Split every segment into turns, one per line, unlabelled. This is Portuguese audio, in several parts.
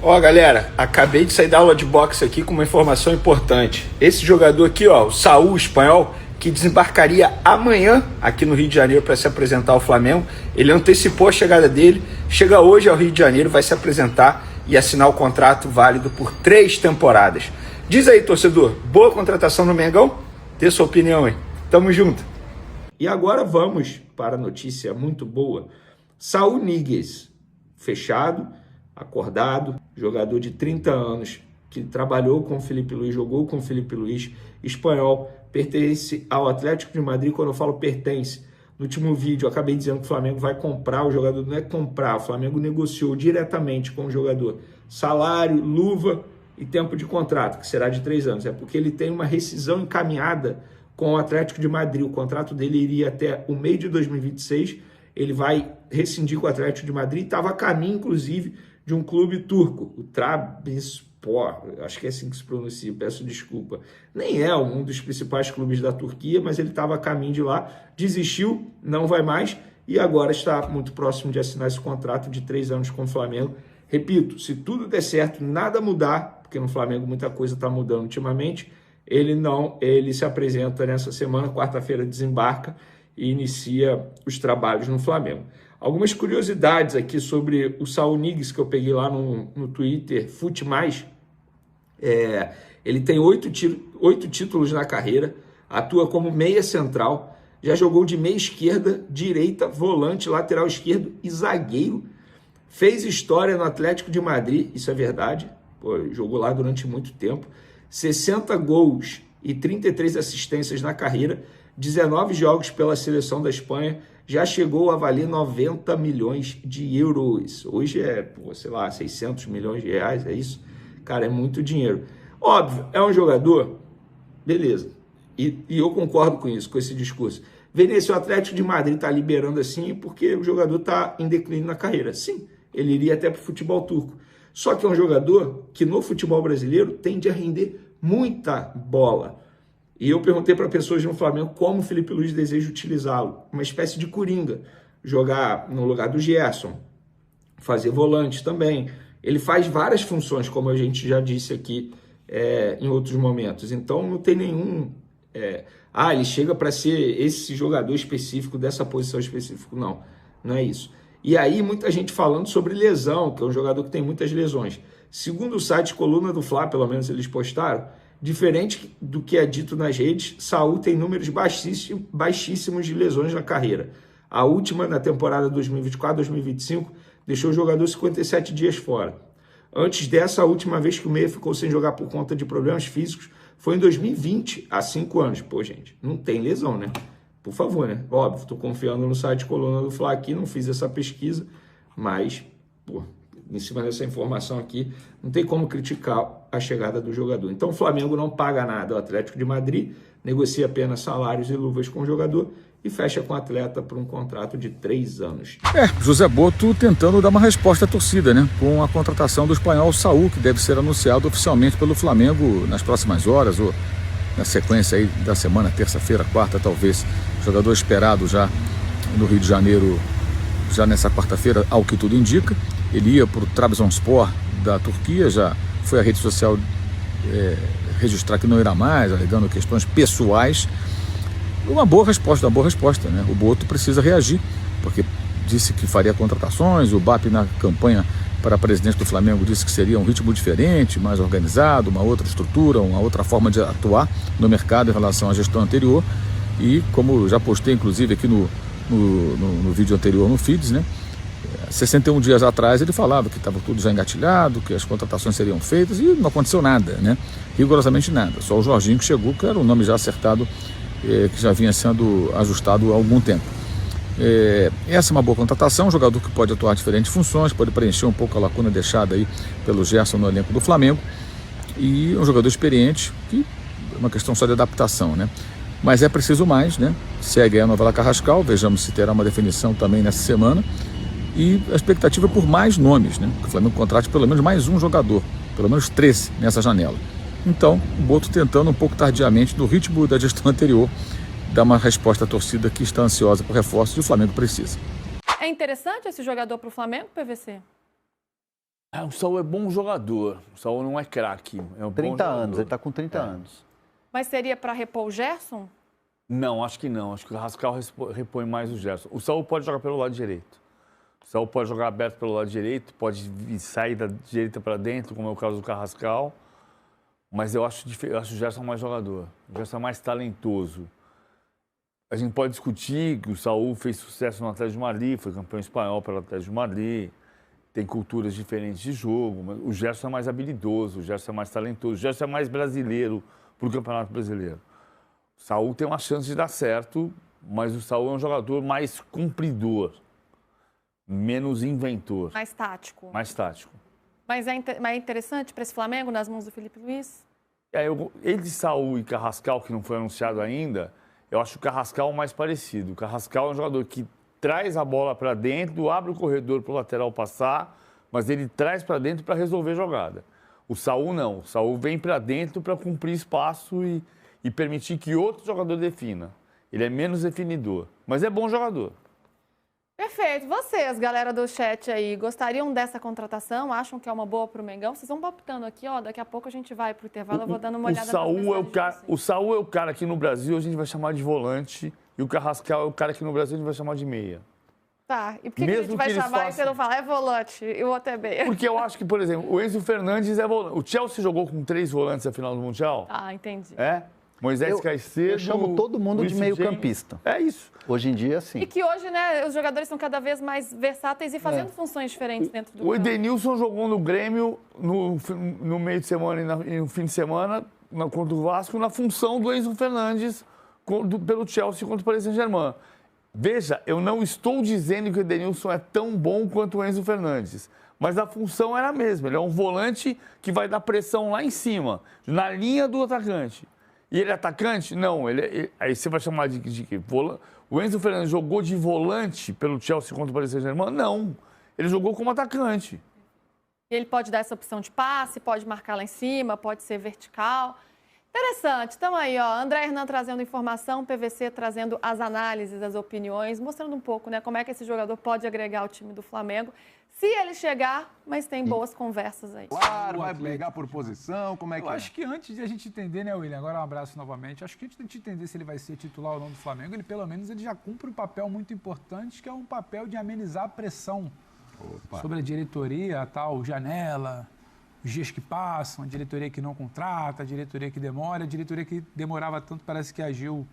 Ó, galera, acabei de sair da aula de boxe aqui com uma informação importante. Esse jogador aqui, ó, o Saúl, espanhol, que desembarcaria amanhã aqui no Rio de Janeiro para se apresentar ao Flamengo, ele antecipou a chegada dele, chega hoje ao Rio de Janeiro, vai se apresentar e assinar o contrato válido por 3 temporadas. Diz aí, torcedor, boa contratação no Mengão? Dê sua opinião aí. Tamo junto. E agora vamos para a notícia muito boa. Saúl Ñíguez, fechado, acordado, jogador de 30 anos, que trabalhou com o Filipe Luís, jogou com o Filipe Luís, espanhol, pertence ao Atlético de Madrid. Quando eu falo pertence, no último vídeo eu acabei dizendo que o Flamengo vai comprar o jogador, não é comprar, o Flamengo negociou diretamente com o jogador salário, luva e tempo de contrato, que será de 3 anos, é porque ele tem uma rescisão encaminhada com o Atlético de Madrid, o contrato dele iria até o meio de 2026, ele vai rescindir com o Atlético de Madrid, estava a caminho, inclusive, de um clube turco, o Trabzonspor, acho que é assim que se pronuncia, peço desculpa. Nem é um dos principais clubes da Turquia, mas ele estava a caminho de lá, desistiu, não vai mais, e agora está muito próximo de assinar esse contrato de 3 anos com o Flamengo. Repito, se tudo der certo, nada mudar, porque no Flamengo muita coisa está mudando ultimamente, ele se apresenta nessa semana, quarta-feira desembarca e inicia os trabalhos no Flamengo. Algumas curiosidades aqui sobre o Saúl Ñíguez que eu peguei lá no Twitter, FuteMais. Ele tem 8 títulos na carreira, atua como meia central, já jogou de meia esquerda, direita, volante, lateral esquerdo e zagueiro. Fez história no Atlético de Madrid, isso é verdade, jogou lá durante muito tempo. 60 gols e 33 assistências na carreira, 19 jogos pela seleção da Espanha, já chegou a valer 90 milhões de euros. Hoje é, sei lá, 600 milhões de reais, é isso? Cara, é muito dinheiro. Óbvio, é um jogador, beleza, e eu concordo com isso, com esse discurso. Vencer o Atlético de Madrid está liberando assim porque o jogador está em declínio na carreira. Sim, ele iria até para o futebol turco. Só que é um jogador que no futebol brasileiro tende a render muita bola. E eu perguntei para pessoas no Flamengo como o Filipe Luís deseja utilizá-lo. Uma espécie de coringa. Jogar no lugar do Gerson. Fazer volante também. Ele faz várias funções, como a gente já disse aqui em outros momentos. Então não tem nenhum... ele chega para ser esse jogador específico, dessa posição específica. Não, não é isso. E aí muita gente falando sobre lesão, que é um jogador que tem muitas lesões. Segundo o site Coluna do Fla, pelo menos eles postaram, diferente do que é dito nas redes, Saúl tem números baixíssimos de lesões na carreira. A última, na temporada 2024-2025, deixou o jogador 57 dias fora. Antes dessa, a última vez que o meia ficou sem jogar por conta de problemas físicos foi em 2020, há 5 anos. Pô, gente, não tem lesão, né? Por favor, né? Óbvio, estou confiando no site Coluna do Fla aqui, não fiz essa pesquisa, mas, em cima dessa informação aqui, não tem como criticar a chegada do jogador. Então o Flamengo não paga nada ao Atlético de Madrid, negocia apenas salários e luvas com o jogador e fecha com o atleta por um contrato de 3 anos.
José Boto tentando dar uma resposta à torcida, né? Com a contratação do espanhol Saúl, que deve ser anunciado oficialmente pelo Flamengo nas próximas horas, ou na sequência aí da semana, terça-feira, quarta talvez. Jogador esperado já no Rio de Janeiro, já nessa quarta-feira, ao que tudo indica. Ele ia para o Trabzonspor da Turquia, já foi à rede social registrar que não irá mais, alegando questões pessoais. Uma boa resposta, né? O Boto precisa reagir, porque disse que faria contratações, o BAP na campanha para presidente do Flamengo disse que seria um ritmo diferente, mais organizado, uma outra estrutura, uma outra forma de atuar no mercado em relação à gestão anterior. E como já postei inclusive aqui no vídeo anterior no Feeds, né? 61 dias atrás ele falava que estava tudo já engatilhado, que as contratações seriam feitas e não aconteceu nada, né? Rigorosamente nada. Só o Jorginho que chegou, que era um nome já acertado, que já vinha sendo ajustado há algum tempo. Essa é uma boa contratação, um jogador que pode atuar diferentes funções, pode preencher um pouco a lacuna deixada aí pelo Gerson no elenco do Flamengo, e um jogador experiente, que é uma questão só de adaptação, né? Mas é preciso mais, né? Segue aí a novela Carrascal, vejamos se terá uma definição também nessa semana. E a expectativa é por mais nomes, né? Que o Flamengo contrate pelo menos mais um jogador, pelo menos 13 nessa janela. Então, o Boto tentando um pouco tardiamente, no ritmo da gestão anterior, dar uma resposta à torcida que está ansiosa por reforços e o Flamengo precisa.
É interessante esse jogador para o Flamengo, PVC?
O Saul é bom jogador. O Saul não é craque. É um
30
bom
anos,
jogador.
ele está com 30 anos.
Mas seria para repor o Gerson?
Não, acho que não. Acho que o Carrascal repõe mais o Gerson. O Saul pode jogar pelo lado direito. O Saul pode jogar aberto pelo lado direito, pode sair da direita para dentro, como é o caso do Carrascal. Mas eu acho o Gerson mais jogador. O Gerson é mais talentoso. A gente pode discutir que o Saul fez sucesso no Atlético de Madrid, foi campeão espanhol pelo Atlético de Madrid, tem culturas diferentes de jogo, mas o Gerson é mais habilidoso, o Gerson é mais talentoso, o Gerson é mais brasileiro para o Campeonato Brasileiro. O Saul tem uma chance de dar certo, mas o Saul é um jogador mais cumpridor, menos inventor.
Mais tático.
Mais tático.
Mas é interessante para esse Flamengo, nas mãos do Felipe Luiz?
Entre Saul e Carrascal, que não foi anunciado ainda, eu acho o Carrascal mais parecido. O Carrascal é um jogador que traz a bola para dentro, abre o corredor para o lateral passar, mas ele traz para dentro para resolver a jogada. O Saul não. O Saul vem para dentro para cumprir espaço e permitir que outro jogador defina. Ele é menos definidor, mas é bom jogador.
Perfeito. Vocês, galera do chat aí, gostariam dessa contratação? Acham que é uma boa para o Mengão? Vocês vão palpitando aqui, ó. Daqui a pouco a gente vai para o intervalo, eu vou dando uma olhada nas mensagens.
O Saul é o cara que no Brasil a gente vai chamar de volante e o Carrascal é o cara que no Brasil a gente vai chamar de meia.
Tá, e por que a gente vai chamar e você não fala, é volante e o outro é meia?
Porque eu acho que, por exemplo, o Enzo Fernandes é volante. O Chelsea jogou com 3 volantes na final do Mundial?
Ah, entendi.
É? Moisés Caicedo...
Eu chamo todo mundo de meio-campista.
É isso.
Hoje em dia, sim.
E que hoje, né, os jogadores estão cada vez mais versáteis e fazendo funções diferentes dentro do campo.
O Edenilson jogou no Grêmio no meio de semana e no fim de semana, contra o Vasco, na função do Enzo Fernandes pelo Chelsea contra o Paris Saint-Germain. Veja, eu não estou dizendo que o Edenilson é tão bom quanto o Enzo Fernandes, mas a função era a mesma. Ele é um volante que vai dar pressão lá em cima, na linha do atacante. E ele é atacante? Não. Aí você vai chamar de quê? O Enzo Fernandes jogou de volante pelo Chelsea contra o Paris Saint-Germain? Não. Ele jogou como atacante.
Ele pode dar essa opção de passe, pode marcar lá em cima, pode ser vertical. Interessante. Então aí, ó, André Hernan trazendo informação, PVC trazendo as análises, as opiniões, mostrando um pouco, né, como é que esse jogador pode agregar ao time do Flamengo, se ele chegar, mas tem boas conversas aí.
Claro, vai brigar por posição, como é que
Eu acho que antes de a gente entender, né, William, agora um abraço novamente, acho que antes de a gente entender se ele vai ser titular ou não do Flamengo, ele pelo menos ele já cumpre um papel muito importante, que é um papel de amenizar a pressão sobre a diretoria, tal, janela, os dias que passam, a diretoria que não contrata, a diretoria que demora, a diretoria que demorava tanto parece que agiu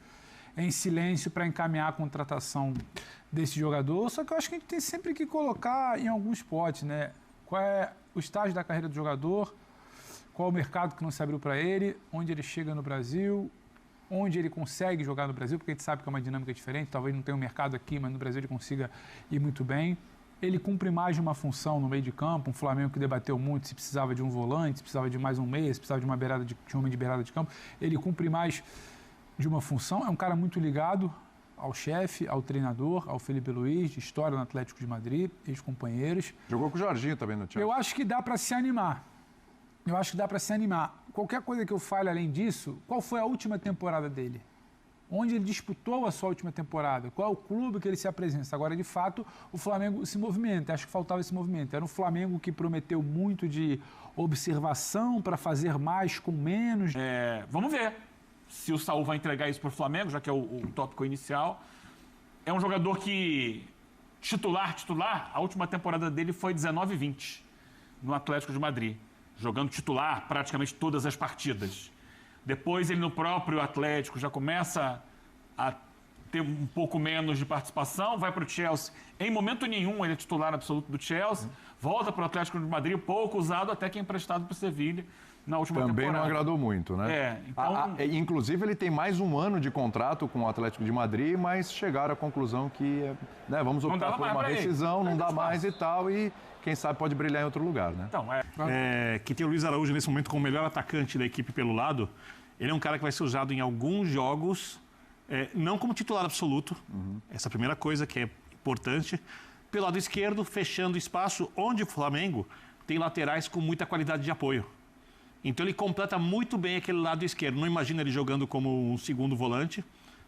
em silêncio para encaminhar a contratação desse jogador. Só que eu acho que a gente tem sempre que colocar em alguns potes, né? Qual é o estágio da carreira do jogador, qual é o mercado que não se abriu para ele, onde ele chega no Brasil, onde ele consegue jogar no Brasil, porque a gente sabe que é uma dinâmica diferente, talvez não tenha um mercado aqui, mas no Brasil ele consiga ir muito bem. Ele cumpre mais de uma função no meio de campo, um Flamengo que debateu muito se precisava de um volante, se precisava de mais um meia, se precisava de uma beirada de um homem de beirada de campo. Ele cumpre mais de uma função, é um cara muito ligado ao chefe, ao treinador, ao Felipe Luiz, de história no Atlético de Madrid, ex-companheiros.
Jogou com o Jorginho também no Chelsea.
Eu acho que dá para se animar. Qualquer coisa que eu fale além disso, qual foi a última temporada dele? Onde ele disputou a sua última temporada? Qual é o clube que ele se apresenta? Agora, de fato, o Flamengo se movimenta. Acho que faltava esse movimento. Era um Flamengo que prometeu muito de observação para fazer mais com menos.
Vamos ver se o Saul vai entregar isso para o Flamengo, já que é o tópico inicial. É um jogador que, titular, a última temporada dele foi 19-20, no Atlético de Madrid, jogando titular praticamente todas as partidas. Depois ele no próprio Atlético já começa a ter um pouco menos de participação, vai para o Chelsea. Em momento nenhum ele é titular absoluto do Chelsea, volta para o Atlético de Madrid, pouco usado, até que é emprestado para o Sevilha na última temporada.
Também não agradou muito, né?
Então...
Inclusive ele tem mais um ano de contrato com o Atlético de Madrid, mas chegaram à conclusão que vamos optar por uma rescisão, não dá mais e tal, e quem sabe pode brilhar em outro lugar, né?
Então,
que tem o Luiz Araújo nesse momento como o melhor atacante da equipe pelo lado. Ele é um cara que vai ser usado em alguns jogos, não como titular absoluto. Essa é a primeira coisa que é importante. Pelo lado esquerdo, fechando espaço, onde o Flamengo tem laterais com muita qualidade de apoio. Então ele completa muito bem aquele lado esquerdo. Não imagino ele jogando como um segundo volante.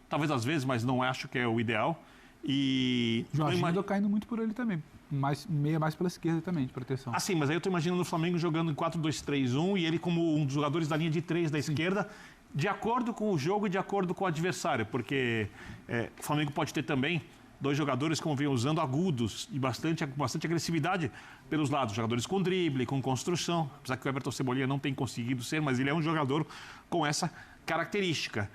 Talvez às vezes, mas não acho que é o ideal. E
Jorginho caindo muito por ele também. meia mais pela esquerda também, de proteção.
Assim, mas aí eu tô imaginando o Flamengo jogando em 4-2-3-1 e ele como um dos jogadores da linha de 3 da esquerda, de acordo com o jogo e de acordo com o adversário, porque o Flamengo pode ter também 2 jogadores, como vem usando, agudos e bastante agressividade pelos lados. Jogadores com drible, com construção. Apesar que o Everton Cebolinha não tem conseguido ser, mas ele é um jogador com essa característica.